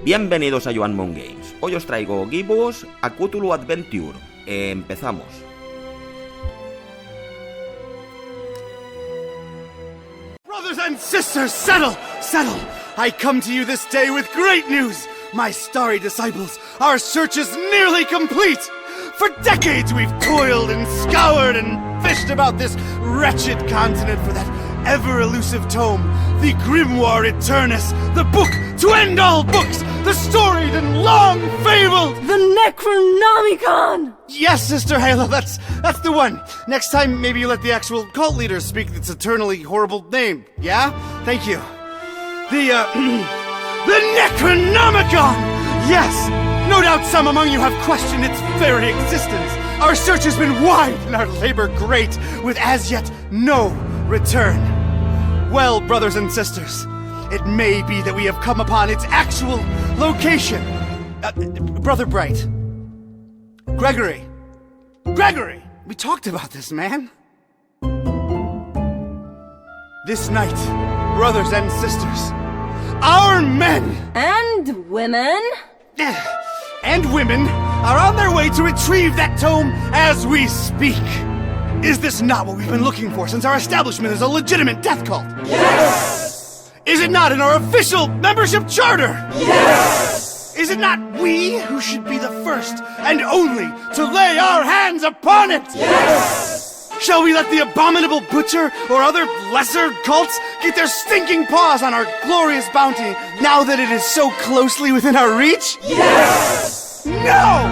Bienvenidos a Joan Moon Games. Hoy os traigo Gibbous a Cthulhu Adventure. Empezamos. Brothers and sisters, settle! I come to you this day with great news! My starry disciples, our search is nearly complete! For decades we've toiled and scoured and fished about this wretched continent for that ever-elusive tome, the Grimoire Eternus, the book to end all books, the storied and long-fabled... The Necronomicon! Yes, Sister Halo, that's the one. Next time, maybe you let the actual cult leader speak its eternally horrible name, yeah? Thank you. The Necronomicon! Yes! No doubt some among you have questioned its very existence. Our search has been wide and our labor great, with as yet no return. Well, brothers and sisters, it may be that we have come upon its actual location. Brother Bright. Gregory, we talked about this, man. This night, brothers and sisters, our men And women? and women are on their way to retrieve that tome as we speak. Is this not what we've been looking for since our establishment is a legitimate death cult? Yes! Is it not in our official membership charter? Yes! Is it not we who should be the first and only to lay our hands upon it? Yes! Shall we let the abominable butcher or other lesser cults get their stinking paws on our glorious bounty now that it is so closely within our reach? Yes! No!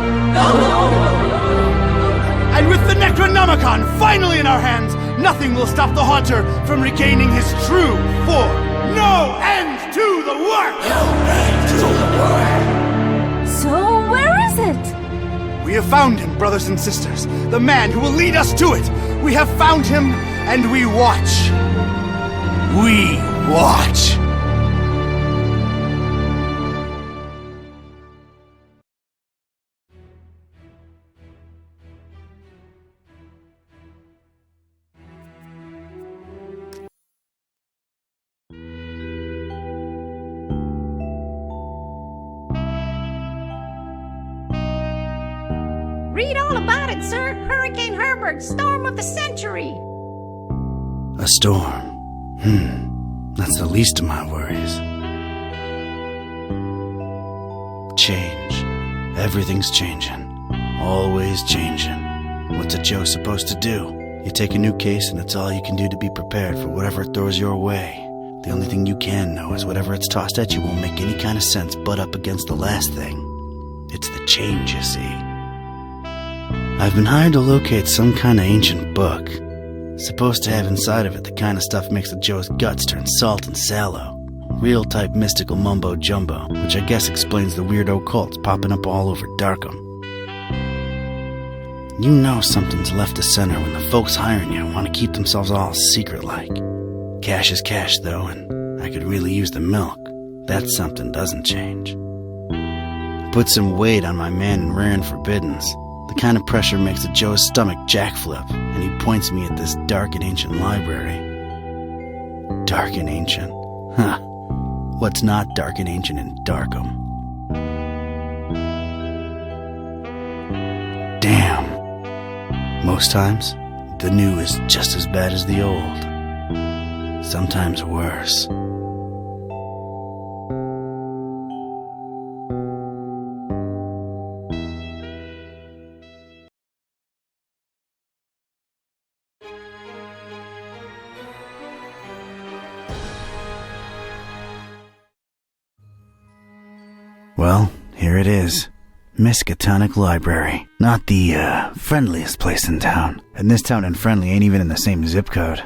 And with the Necronomicon finally in our hands, nothing will stop the Haunter from regaining his true form. No end to the work! So where is it? We have found him, brothers and sisters. The man who will lead us to it. We have found him, and we watch. We watch. Read all about it, sir. Hurricane Herbert, storm of the century. A storm. That's the least of my worries. Change. Everything's changing. Always changing. What's a Joe supposed to do? You take a new case and it's all you can do to be prepared for whatever it throws your way. The only thing you can know is whatever it's tossed at you won't make any kind of sense butt up against the last thing. It's the change, you see. I've been hired to locate some kind of ancient book. Supposed to have inside of it the kind of stuff makes a Joe's guts turn salt and sallow. Real type mystical mumbo jumbo, which I guess explains the weirdo cults popping up all over Darkham. You know something's left of center when the folks hiring you want to keep themselves all secret-like. Cash is cash, though, and I could really use the milk. That something doesn't change. Put some weight on my man in rare and forbiddens. The kind of pressure makes a Joe's stomach jackflip, and he points me at this dark and ancient library. Dark and ancient? Huh. What's not dark and ancient in Darkham? Damn. Most times, the new is just as bad as the old. Sometimes worse. Well, here it is. Miskatonic Library. Not the, friendliest place in town. And this town and friendly ain't even in the same zip code.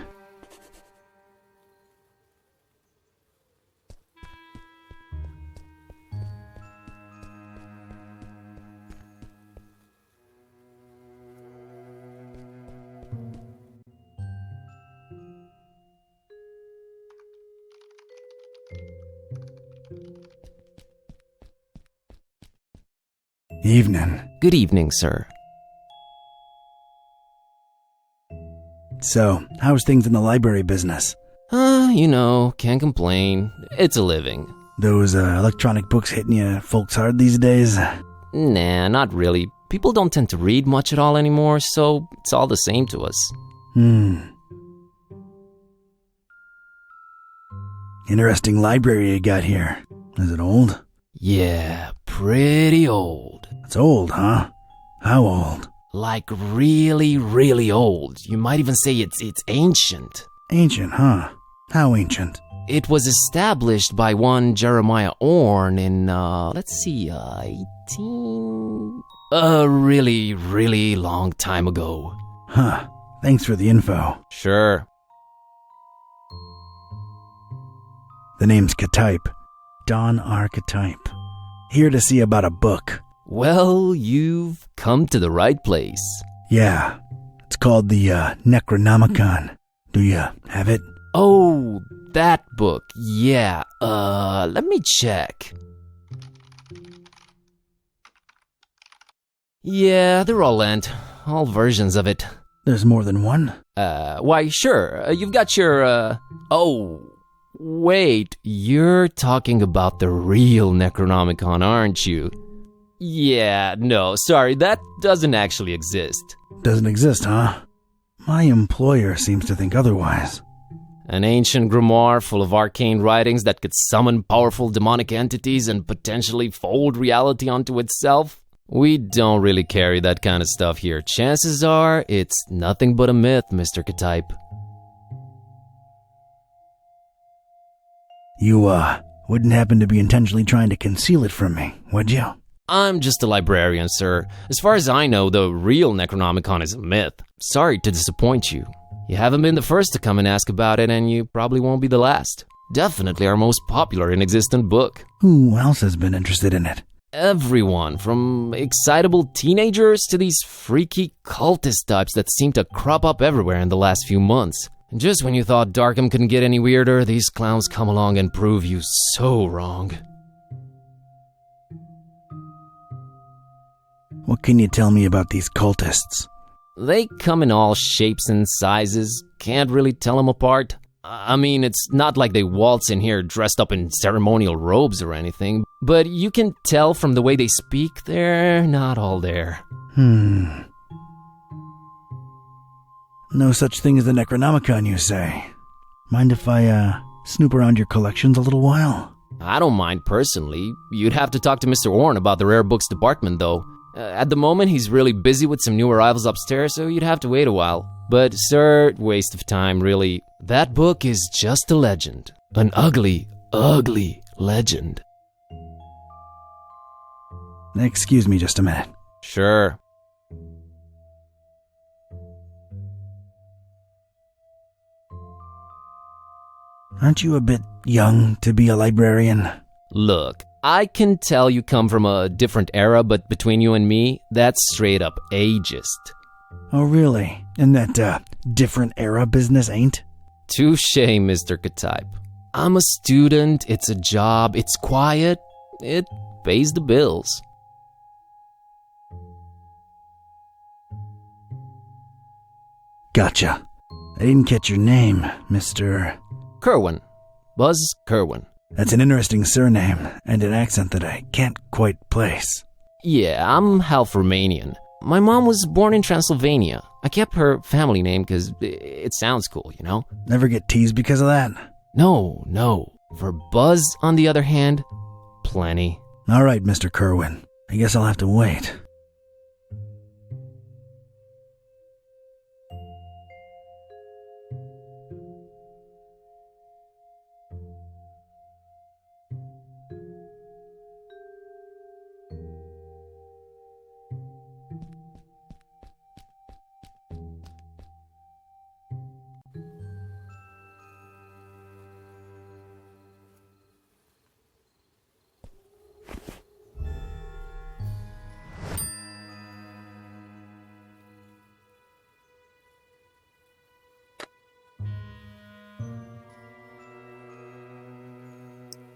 Evening. Good evening, sir. So, how's things in the library business? Can't complain. It's a living. Those electronic books hitting you folks hard these days? Nah, not really. People don't tend to read much at all anymore, so it's all the same to us. Interesting library you got here. Is it old? Yeah, pretty old. It's old, huh? How old? Like really, really old. You might even say it's ancient. Ancient, huh? How ancient? It was established by one Jeremiah Orn in, 18... A really, really long time ago. Huh. Thanks for the info. Sure. The name's Ktype. Don Archetype. Here to see about a book. Well, you've come to the right place. Yeah. It's called the Necronomicon. Do you have it? Oh, that book. Yeah. Let me check. Yeah, they're all lent. All versions of it. There's more than one? Why, sure. You've got your, Oh, wait. You're talking about the real Necronomicon, aren't you? Yeah, no, sorry. That doesn't actually exist. Doesn't exist, huh? My employer seems to think otherwise. An ancient grimoire full of arcane writings that could summon powerful demonic entities and potentially fold reality onto itself? We don't really carry that kind of stuff here. Chances are, it's nothing but a myth, Mr. Ktype. You, wouldn't happen to be intentionally trying to conceal it from me, would you? I'm just a librarian, sir. As far as I know, the real Necronomicon is a myth. Sorry to disappoint you. You haven't been the first to come and ask about it, and you probably won't be the last. Definitely our most popular and existent book. Who else has been interested in it? Everyone, from excitable teenagers to these freaky cultist types that seem to crop up everywhere in the last few months. And just when you thought Darkham couldn't get any weirder, these clowns come along and prove you so wrong. What can you tell me about these cultists? They come in all shapes and sizes. Can't really tell them apart. I mean, it's not like they waltz in here dressed up in ceremonial robes or anything, but you can tell from the way they speak they're not all there. No such thing as the Necronomicon, you say? Mind if I, snoop around your collections a little while? I don't mind personally. You'd have to talk to Mr. Orn about the rare books department, though. At the moment, he's really busy with some new arrivals upstairs, so you'd have to wait a while. But, sir, waste of time, really. That book is just a legend. An ugly, ugly legend. Excuse me just a minute. Sure. Aren't you a bit young to be a librarian? Look, I can tell you come from a different era, but between you and me, that's straight up ageist. Oh, really? And that, different era business ain't? Touché, Mr. Ktype. I'm a student, it's a job, it's quiet, it pays the bills. Gotcha. I didn't catch your name, Mr. Kerwin. Buzz Kerwin. That's an interesting surname, and an accent that I can't quite place. Yeah, I'm half Romanian. My mom was born in Transilvania. I kept her family name because it sounds cool, you know? Never get teased because of that? No. For Buzz, on the other hand, plenty. All right, Mr. Kerwin. I guess I'll have to wait.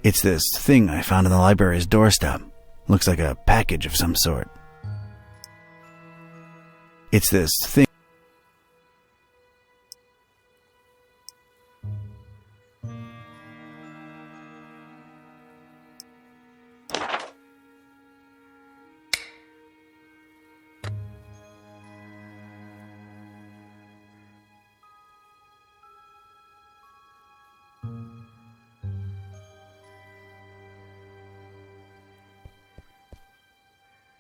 It's this thing I found on the library's doorstep. Looks like a package of some sort. It's this thing.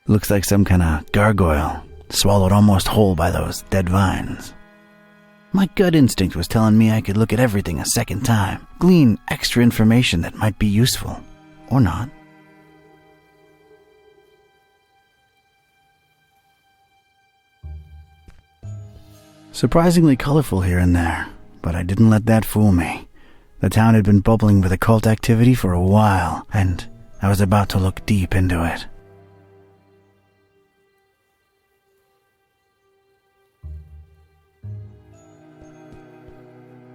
Looks like some kind of gargoyle, swallowed almost whole by those dead vines. My gut instinct was telling me I could look at everything a second time, glean extra information that might be useful, or not. Surprisingly colorful here and there, but I didn't let that fool me. The town had been bubbling with occult activity for a while, and I was about to look deep into it.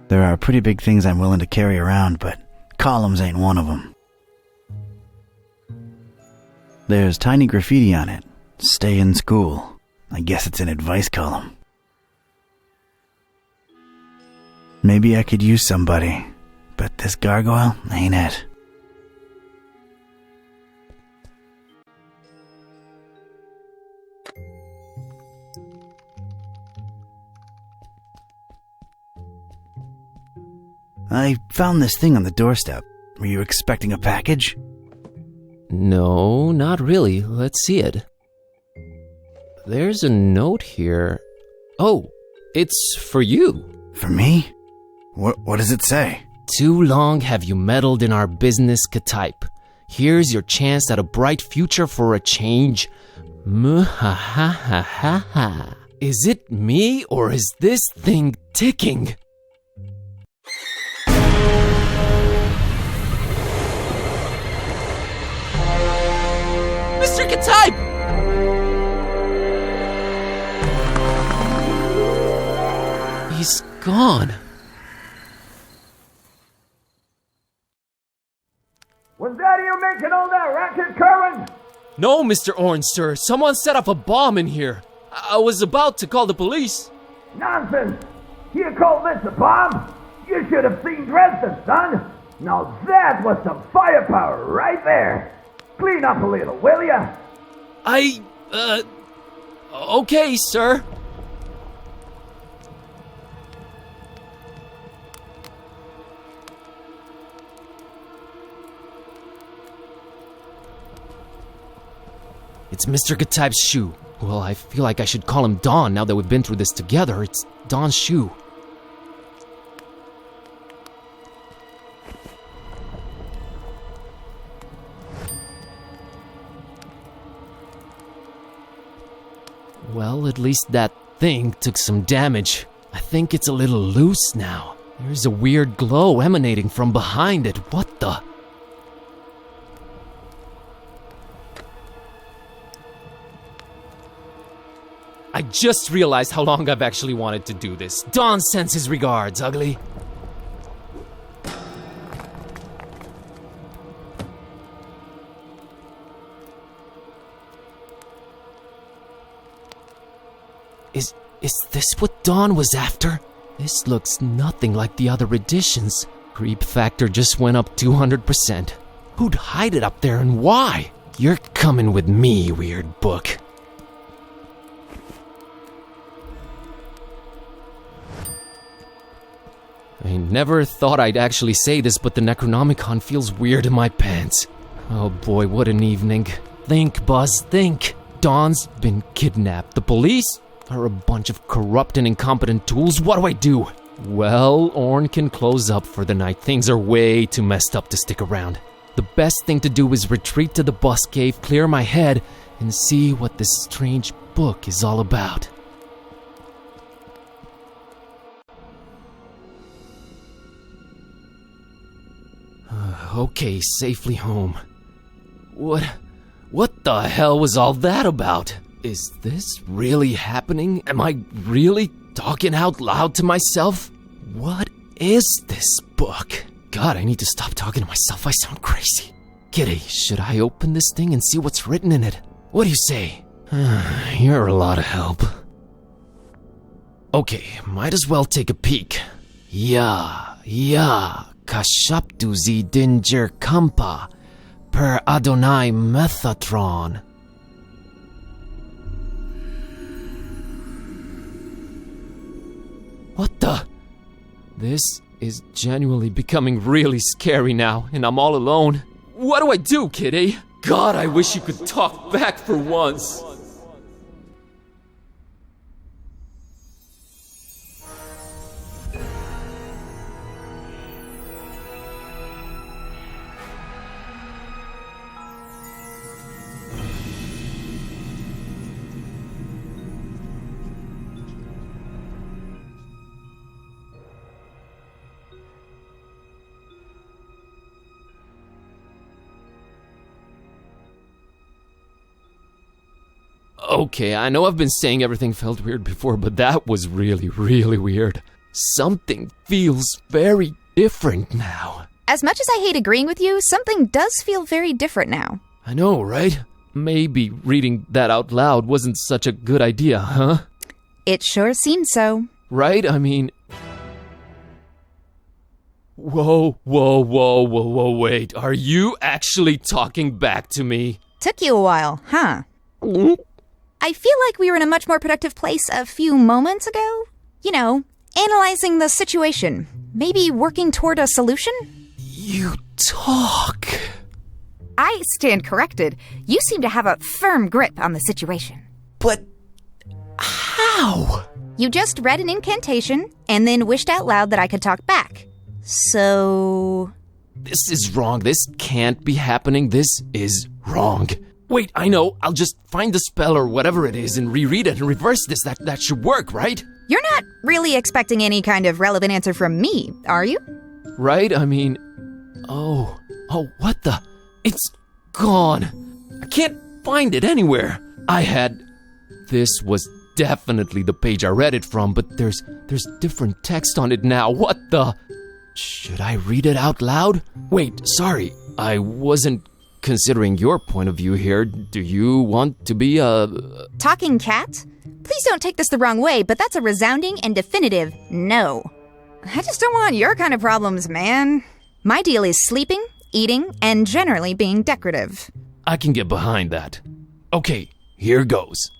There are pretty big things I'm willing to carry around, but columns ain't one of them. There's tiny graffiti on it. Stay in school. I guess it's an advice column. Maybe I could use somebody, but this gargoyle ain't it. I found this thing on the doorstep. Were you expecting a package? No, not really. Let's see it. There's a note here. Oh, it's for you. For me? What does it say? Too long have you meddled in our business, K-type. Here's your chance at a bright future for a change. Muhahahaha. Is it me or is this thing ticking? Mr. K-type! He's gone. Was that you making all that racket, Kerwin? No, Mr. Orange, sir. Someone set up a bomb in here. I was about to call the police. Nonsense! You call this a bomb? You should have seen Dresden, son! Now that was some firepower right there! Clean up a little, will ya? Okay, sir. It's Mr. K-type's shoe. Well, I feel like I should call him Don now that we've been through this together. It's Don's shoe. Well, at least that thing took some damage. I think it's a little loose now. There's a weird glow emanating from behind it. What the? I just realized how long I've actually wanted to do this. Don sends his regards, ugly. Is this what Don was after? This looks nothing like the other editions. Creep factor just went up 200%. Who'd hide it up there and why? You're coming with me, weird book. I never thought I'd actually say this, but the Necronomicon feels weird in my pants. Oh boy, what an evening. Think, Buzz, think. Don's been kidnapped. The police are a bunch of corrupt and incompetent tools. What do I do? Well, Orn can close up for the night. Things are way too messed up to stick around. The best thing to do is retreat to the bus cave, clear my head, and see what this strange book is all about. Okay, safely home. What the hell was all that about? Is this really happening? Am I really talking out loud to myself? What is this book? God, I need to stop talking to myself. I sound crazy. Kitty, should I open this thing and see what's written in it? What do you say? You're a lot of help. Okay, might as well take a peek. Ya, kashaptu zi dinger kampa, per Adonai Methatron. What the? This is genuinely becoming really scary now, and I'm all alone. What do I do, Kitty? God, I wish you could talk back for once. Okay, I know I've been saying everything felt weird before, but that was really, really weird. Something feels very different now. As much as I hate agreeing with you, something does feel very different now. I know, right? Maybe reading that out loud wasn't such a good idea, huh? It sure seems so. Right? I mean... Whoa, wait. Are you actually talking back to me? Took you a while, huh? I feel like we were in a much more productive place a few moments ago. You know, analyzing the situation. Maybe working toward a solution? You talk. I stand corrected. You seem to have a firm grip on the situation. But how? You just read an incantation and then wished out loud that I could talk back. So... This is wrong. This can't be happening. This is wrong. Wait, I know. I'll just find the spell or whatever it is and reread it and reverse this. That should work, right? You're not really expecting any kind of relevant answer from me, are you? Right? I mean... Oh, what the... It's gone. I can't find it anywhere. This was definitely the page I read it from, but there's different text on it now. What the... Should I read it out loud? Wait, sorry. I wasn't considering your point of view here. Do you want to be a... Talking cat? Please don't take this the wrong way, but that's a resounding and definitive no. I just don't want your kind of problems, man. My deal is sleeping, eating, and generally being decorative. I can get behind that. Okay, here goes.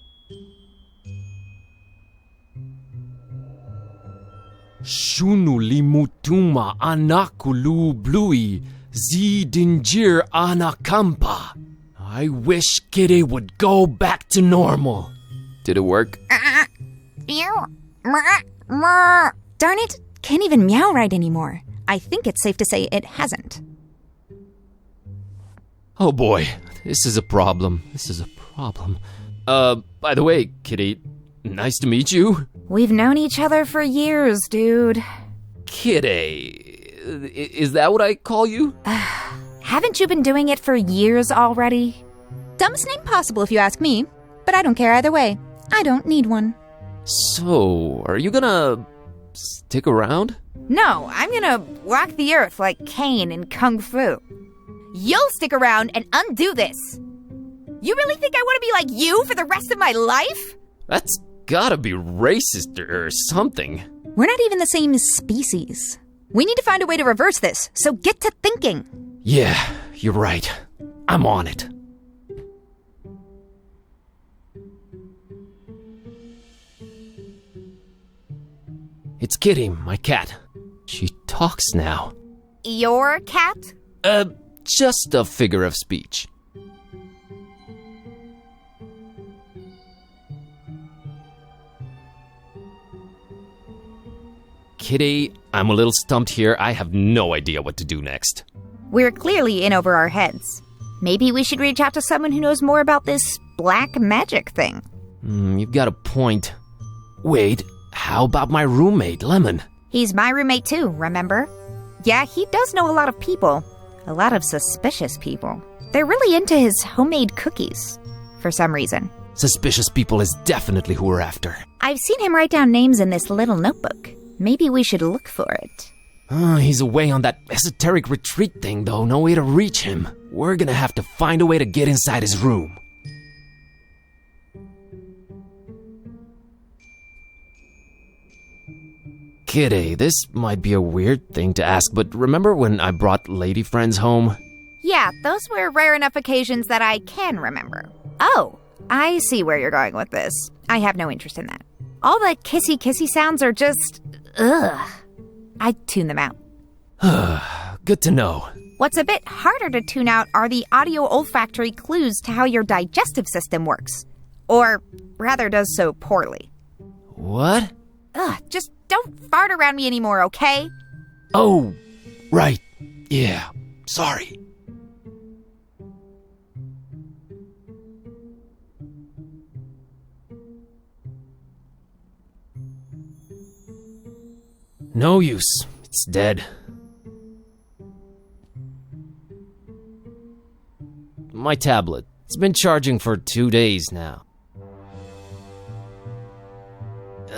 Shunu limutuma anakulu blui zidinjir anakampa. I wish Kitty would go back to normal. Did it work? Darn it, can't even meow right anymore. I think it's safe to say it hasn't. Oh boy, this is a problem. By the way, Kitty, nice to meet you. We've known each other for years, dude. Kitty, is that what I call you? Haven't you been doing it for years already? Dumbest name possible if you ask me, but I don't care either way. I don't need one. So, are you gonna stick around? No, I'm gonna walk the earth like Caine in Kung Fu. You'll stick around and undo this. You really think I want to be like you for the rest of my life? That's gotta be racist or something. We're not even the same species. We need to find a way to reverse this, so get to thinking. Yeah, you're right. I'm on it. It's Kitty, my cat. She talks now. Your cat? Just a figure of speech. Kitty, I'm a little stumped here. I have no idea what to do next. We're clearly in over our heads. Maybe we should reach out to someone who knows more about this black magic thing. You've got a point. Wait, how about my roommate, Lemon? He's my roommate too, remember? Yeah, he does know a lot of people. A lot of suspicious people. They're really into his homemade cookies, for some reason. Suspicious people is definitely who we're after. I've seen him write down names in this little notebook. Maybe we should look for it. He's away on that esoteric retreat thing, though. No way to reach him. We're gonna have to find a way to get inside his room. Kitty, this might be a weird thing to ask, but remember when I brought lady friends home? Yeah, those were rare enough occasions that I can remember. Oh, I see where you're going with this. I have no interest in that. All the kissy-kissy sounds are just... ugh. I'd tune them out. Good to know. What's a bit harder to tune out are the audio olfactory clues to how your digestive system works. Or, rather, does so poorly. What? Just don't fart around me anymore, okay? Oh, right. Yeah, sorry. No use. It's dead. My tablet. It's been charging for 2 days now.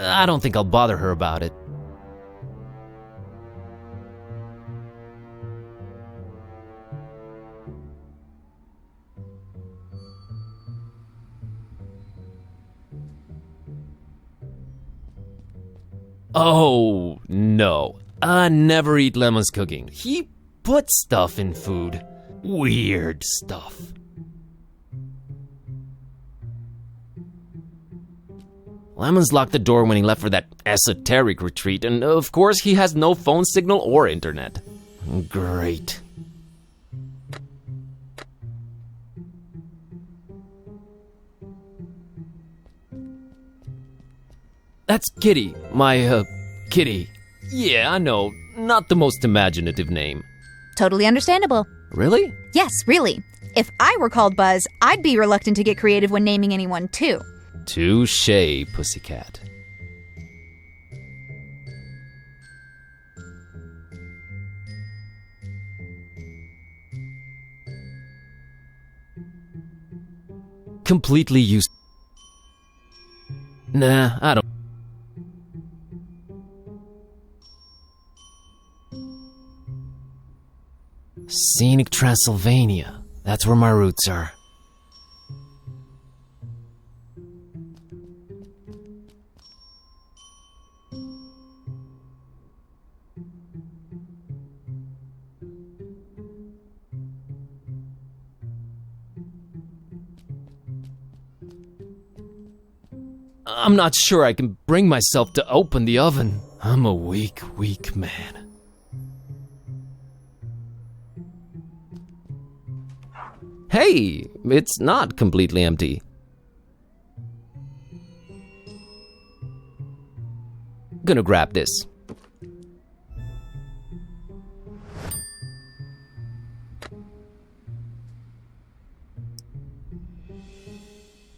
I don't think I'll bother her about it. Oh, no. I never eat Lemon's cooking. He puts stuff in food. Weird stuff. Lemon's locked the door when he left for that esoteric retreat, and of course he has no phone signal or internet. Great. That's Kitty, my, Kitty. Yeah, I know, not the most imaginative name. Totally understandable. Really? Yes, really. If I were called Buzz, I'd be reluctant to get creative when naming anyone, too. Touché, pussycat. Completely used. Nah, I don't. Scenic Transilvania. That's where my roots are. I'm not sure I can bring myself to open the oven. I'm a weak, weak man. Hey, it's not completely empty. Gonna grab this.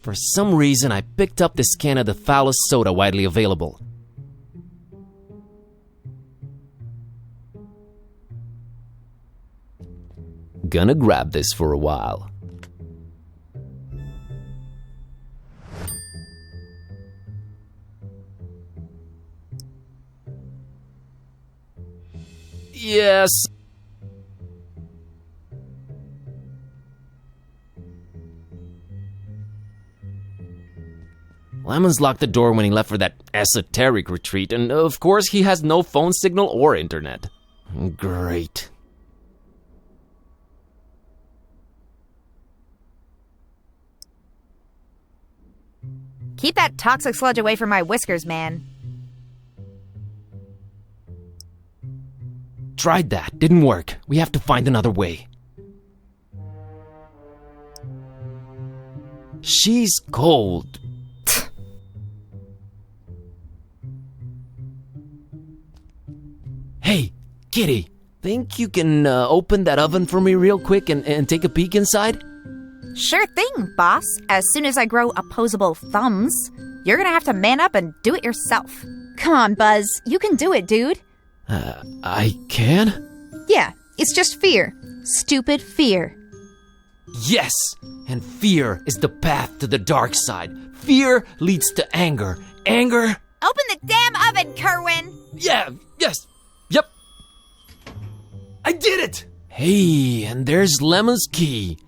For some reason, I picked up this can of the foulest soda widely available. Gonna grab this for a while. Yes. Lemon's locked the door when he left for that esoteric retreat, and of course he has no phone signal or internet. Great. Keep that toxic sludge away from my whiskers, man. Tried that, didn't work. We have to find another way. She's cold. Hey, Kitty, think you can open that oven for me real quick and take a peek inside? Sure thing, boss. As soon as I grow opposable thumbs, you're gonna have to man up and do it yourself. Come on, Buzz. You can do it, dude. I can? Yeah, it's just fear. Stupid fear. Yes! And fear is the path to the dark side. Fear leads to anger. Anger... Open the damn oven, Kerwin! Yeah, yes, yep. I did it! Hey, and there's Lemon's key.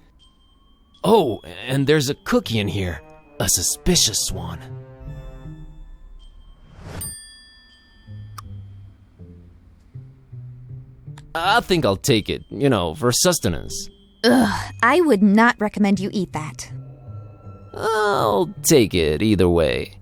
Oh, and there's a cookie in here. A suspicious one. I think I'll take it, for sustenance. Ugh, I would not recommend you eat that. I'll take it either way.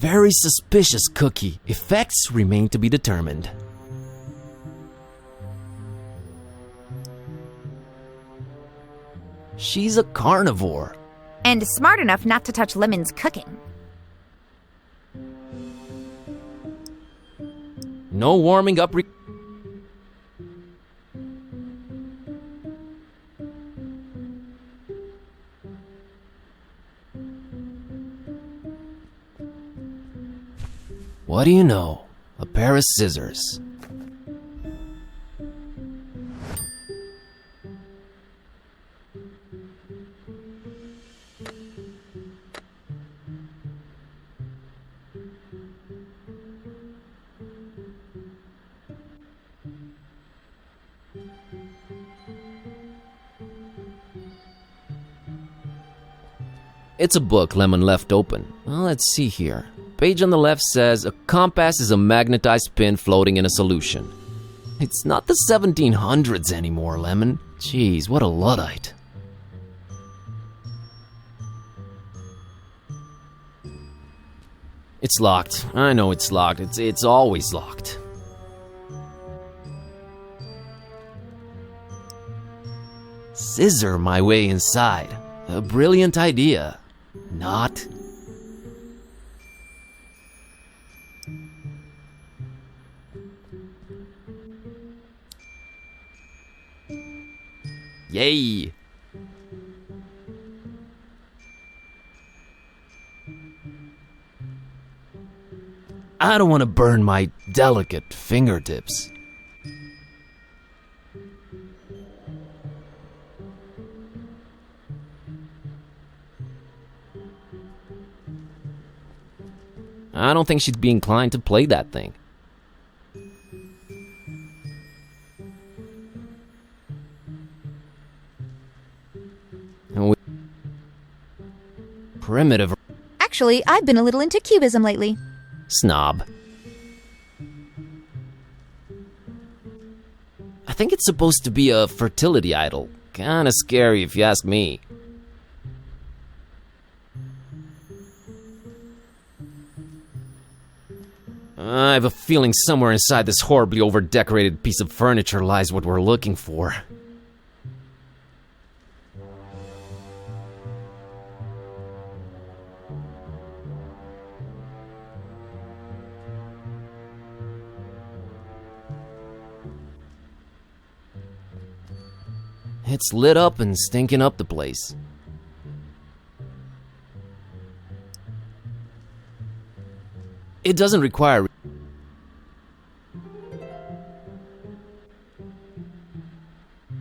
Very suspicious cookie. Effects remain to be determined. She's a carnivore. And smart enough not to touch Lemon's cooking. No warming up What do you know? A pair of scissors. It's a book Lemon left open. Well, let's see here. Page on the left says, a compass is a magnetized pin floating in a solution. It's not the 1700s anymore, Lemon. Jeez, what a Luddite. It's locked. I know it's locked. It's always locked. Scissor my way inside. A brilliant idea. Not. Yay! I don't want to burn my delicate fingertips. I don't think she'd be inclined to play that thing. Primitive. Actually, I've been a little into cubism lately. Snob. I think it's supposed to be a fertility idol. Kinda scary if you ask me. I have a feeling somewhere inside this horribly over-decorated piece of furniture lies what we're looking for. It's lit up and stinking up the place. It doesn't require...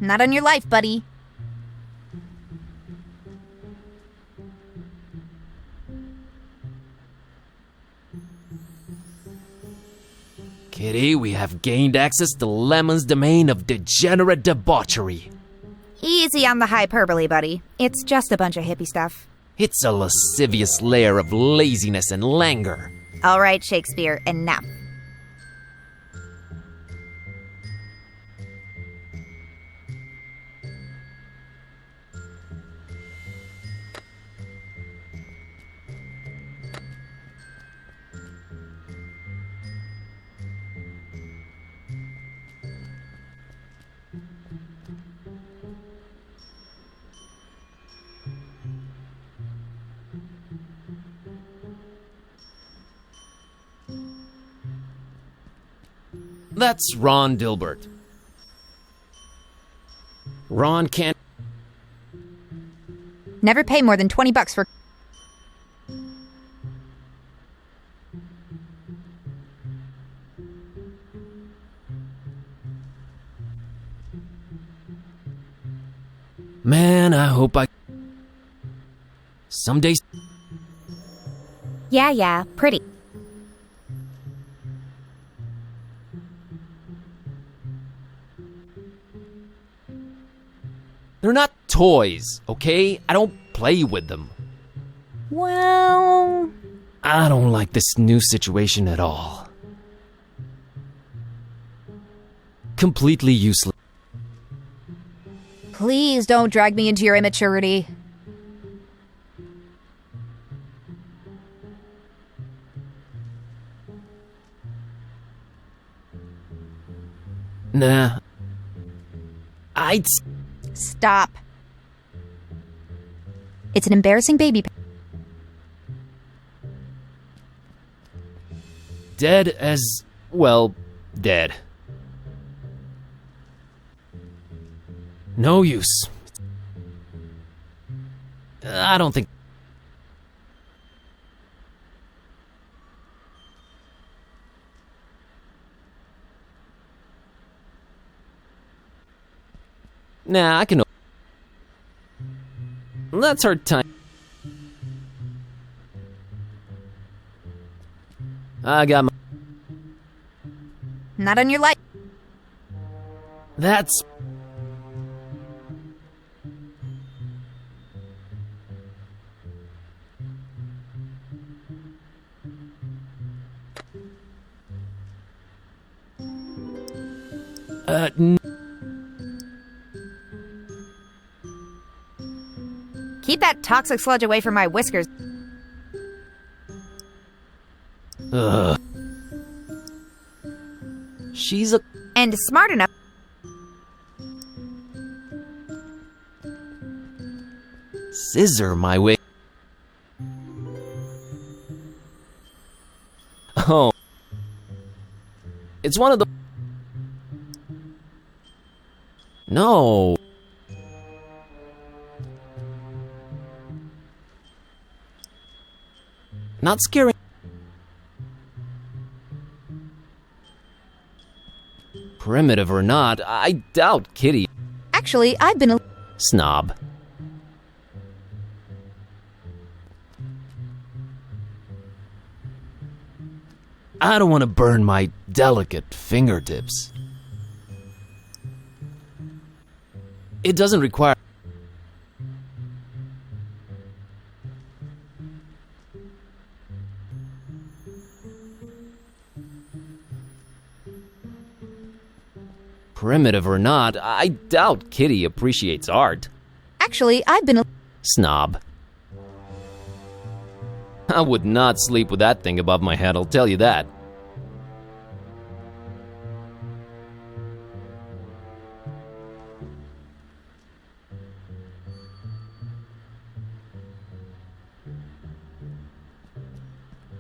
Not on your life, buddy. Kitty, we have gained access to Lemon's domain of degenerate debauchery. Easy on the hyperbole, buddy. It's just a bunch of hippie stuff. It's a lascivious lair of laziness and languor. All right, Shakespeare, enough. That's Ron Dilbert. Ron can't... Never pay more than $20 for... Man, I hope I... Someday... Yeah, pretty. They're not toys, okay? I don't play with them. Well... I don't like this new situation at all. Completely useless. Please don't drag me into your immaturity. Nah. Stop. It's an embarrassing baby. Dead as, well, dead. No use. I don't think... Nah, I can... That's our time. I got my... Not on your life. That's... Keep that toxic sludge away from my whiskers. Ugh. She's a... And smart enough. Scissor my way. Oh. It's one of the... No. Not scary. Primitive or not, I doubt Kitty. Actually, I've been a... Snob. I don't want to burn my delicate fingertips. It doesn't require... Primitive or not, I doubt Kitty appreciates art. Actually, I've been a... Snob. I would not sleep with that thing above my head, I'll tell you that.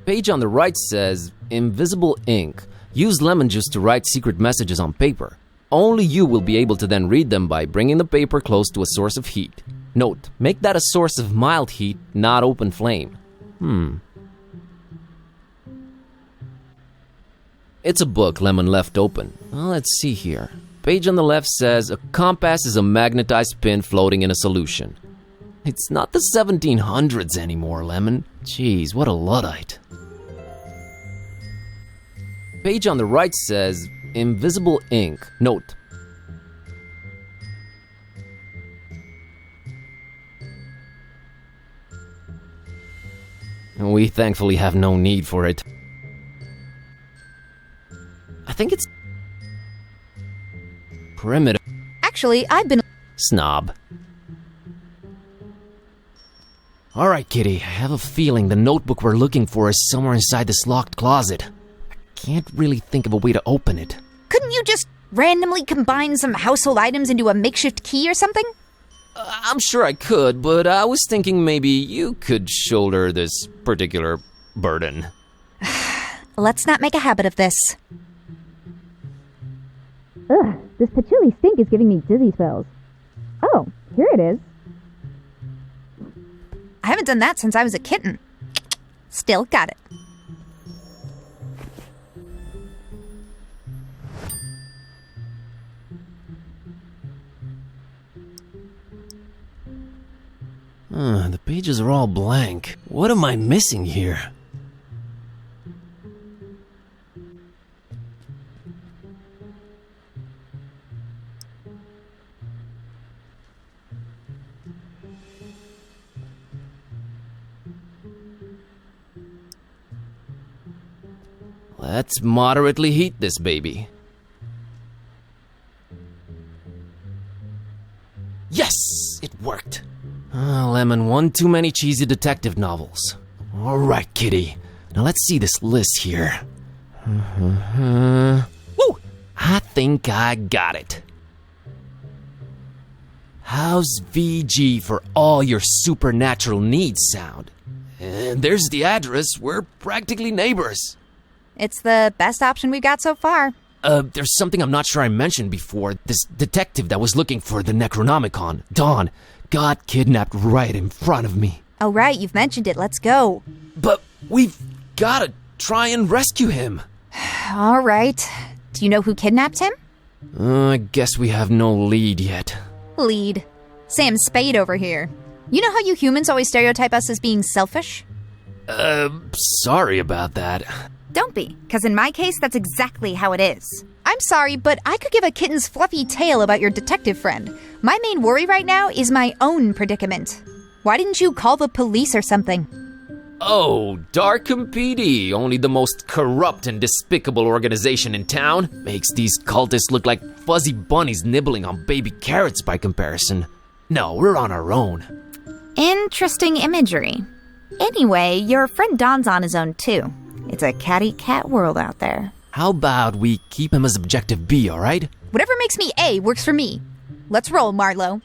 Page on the right says, invisible ink. Use lemon juice to write secret messages on paper. Only you will be able to then read them by bringing the paper close to a source of heat. Note, make that a source of mild heat, not open flame. It's a book Lemon left open. Well, let's see here. Page on the left says, a compass is a magnetized pin floating in a solution. It's not the 1700s anymore, Lemon. Jeez, what a Luddite. Page on the right says, invisible ink. Note. We thankfully have no need for it. I think it's... primitive. Actually, I've been... Snob. Alright, Kitty, I have a feeling the notebook we're looking for is somewhere inside this locked closet. I can't really think of a way to open it. Couldn't you just randomly combine some household items into a makeshift key or something? I'm sure I could, but I was thinking maybe you could shoulder this particular burden. Let's not make a habit of this. Ugh, this patchouli stink is giving me dizzy spells. Oh, here it is. I haven't done that since I was a kitten. Still got it. The pages are all blank. What am I missing here? Let's moderately heat this baby. Yes! It worked! Lemon, one too many cheesy detective novels. Alright, Kitty. Now let's see this list here. Woo! I think I got it. How's VG for all your supernatural needs sound? And there's the address. We're practically neighbors. It's the best option we've got so far. There's something I'm not sure I mentioned before. This detective that was looking for the Necronomicon, Dawn, got kidnapped right in front of me. Oh, right, you've mentioned it. Let's go. But we've gotta try and rescue him. All right. Do you know who kidnapped him? I guess we have no lead yet. Lead. Sam Spade over here. You know how you humans always stereotype us as being selfish? Sorry about that. Don't be, because in my case, that's exactly how it is. I'm sorry, but I could give a kitten's fluffy tale about your detective friend. My main worry right now is my own predicament. Why didn't you call the police or something? Oh, Darkham PD, only the most corrupt and despicable organization in town, makes these cultists look like fuzzy bunnies nibbling on baby carrots by comparison. No, we're on our own. Interesting imagery. Anyway, your friend Don's on his own too. It's a catty-cat world out there. How about we keep him as objective B, alright? Whatever makes me A works for me. Let's roll, Marlowe.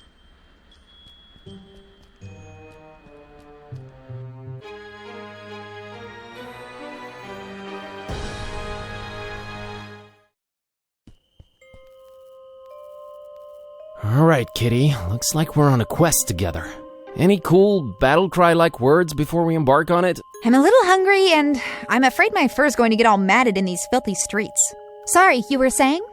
Alright, kitty. Looks like we're on a quest together. Any cool battle cry-like words before we embark on it? I'm a little hungry, and I'm afraid my fur's going to get all matted in these filthy streets. Sorry, you were saying?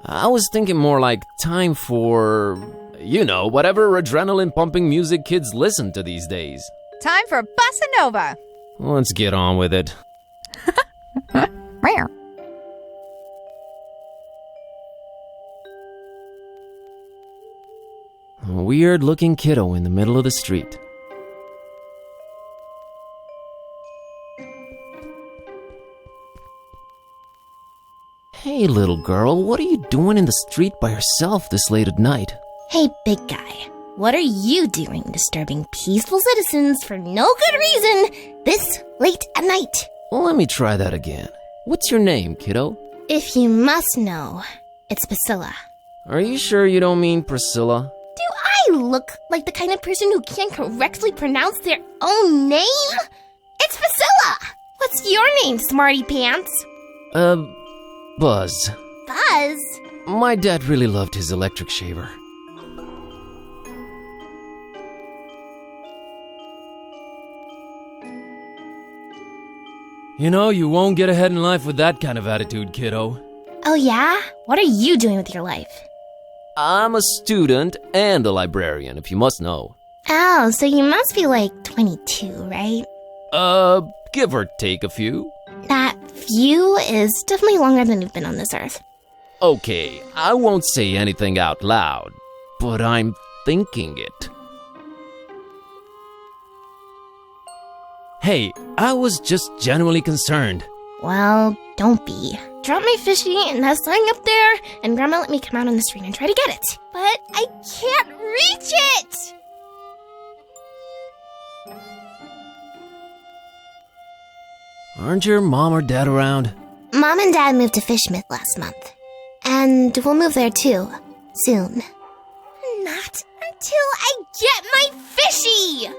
I was thinking more like time for, whatever adrenaline-pumping music kids listen to these days. Time for Bossa Nova! Let's get on with it. Rare. A weird-looking kiddo in the middle of the street. Hey, little girl, what are you doing in the street by yourself this late at night? Hey, big guy. What are you doing disturbing peaceful citizens for no good reason this late at night? Well, let me try that again. What's your name, kiddo? If you must know, it's Priscilla. Are you sure you don't mean Priscilla? Do I look like the kind of person who can't correctly pronounce their own name? It's Priscilla! What's your name, smarty pants? Buzz. Buzz? My dad really loved his electric shaver. You won't get ahead in life with that kind of attitude, kiddo. Oh yeah? What are you doing with your life? I'm a student and a librarian, if you must know. Oh, so you must be like 22, right? Give or take a few. That few is definitely longer than you've been on this earth. Okay, I won't say anything out loud, but I'm thinking it. Hey, I was just genuinely concerned. Well, don't be. Drop my fishy and that's lying up there, and Grandma let me come out on the street and try to get it. But I can't reach it! Aren't your mom or dad around? Mom and Dad moved to Fishmith last month. And we'll move there too, soon. Not until I get my fishy!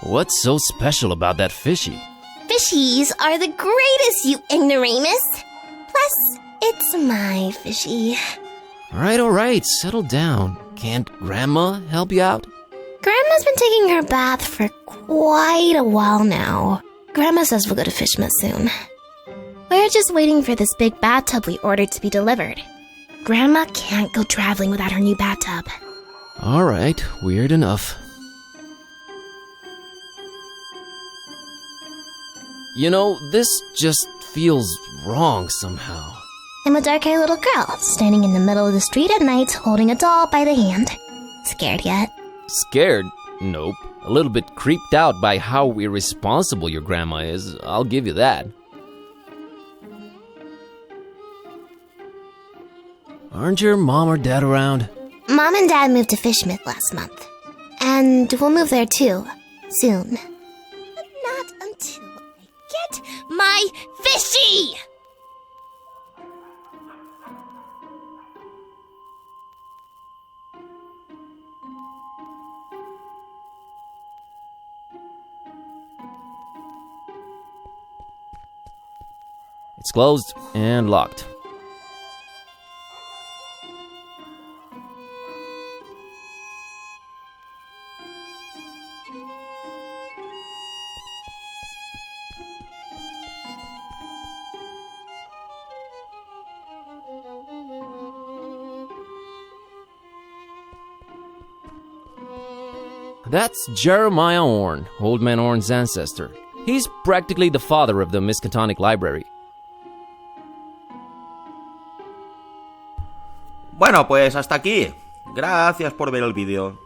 What's so special about that fishy? Fishies are the greatest, you ignoramus! Plus, it's my fishy. Alright, settle down. Can't Grandma help you out? Grandma's been taking her bath for quite a while now. Grandma says we'll go to Fishmith soon. We're just waiting for this big bathtub we ordered to be delivered. Grandma can't go traveling without her new bathtub. Alright, weird enough. This just feels wrong somehow. I'm a dark-haired little girl, standing in the middle of the street at night, holding a doll by the hand. Scared yet? Scared? Nope. A little bit creeped out by how irresponsible your grandma is, I'll give you that. Aren't your mom or dad around? Mom and Dad moved to Fishmith last month. And we'll move there too, soon. But not until I get get my fishy! It's closed and locked. That's Jeremiah Orn, Old Man Orn's ancestor. He's practically the father of the Miskatonic Library. Bueno, pues hasta aquí. Gracias por ver el vídeo.